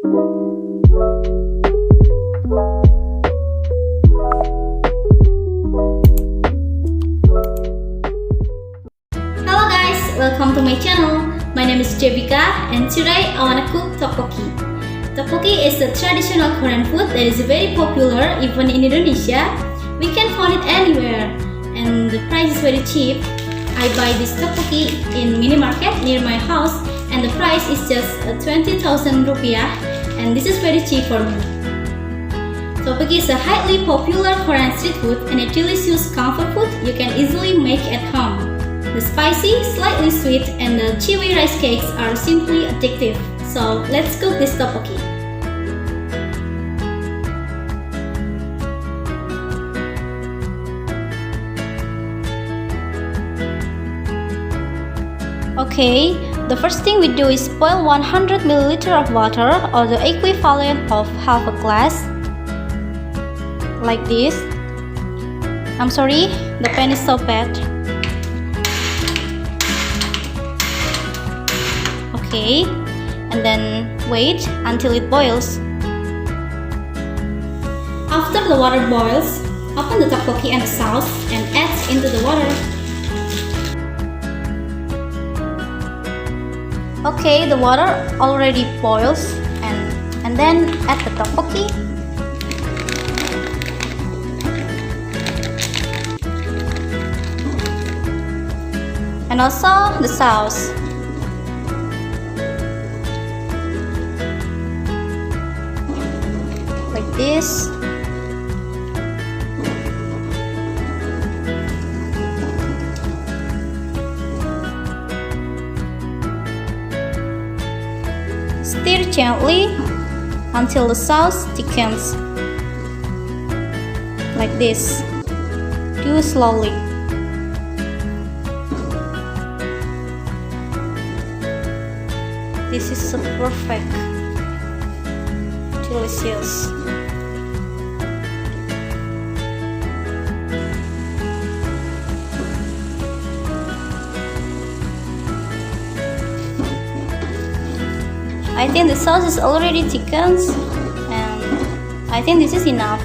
Hello guys, welcome to my channel. My name is DEVIKA and today I wanna cook tteokbokki. Tteokbokki is a traditional Korean food that is very popular even in Indonesia. We can find it anywhere and the price is very cheap. I buy this tteokbokki in mini market near my house and the price is just 20,000 rupiah and this is very cheap for me. Tteokbokki is a highly popular Korean street food and a delicious comfort food you can easily make at home. The spicy, slightly sweet and the chewy rice cakes are simply addictive. So let's cook this tteokbokki. Okay, the first thing we do is boil 100 ml of water or the equivalent of half a glass. Like this. I'm sorry, the pan is so bad. Okay, and then wait until it boils. After the water boils, open the tteokbokki and the sauce and add into the water. Okay, the water already boils and then add the tteokbokki. And also the sauce. Like this. Stir gently until the sauce thickens. Like this. Do slowly. This is so perfect. Delicious. I think the sauce is already thickened and I think this is enough.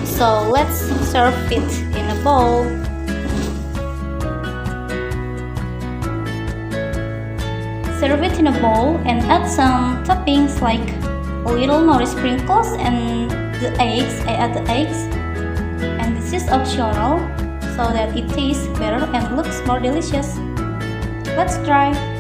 So let's serve it in a bowl. Serve it in a bowl and add some toppings like a little nori sprinkles and the eggs. I add the eggs and this is optional so that it tastes better and looks more delicious. Let's try.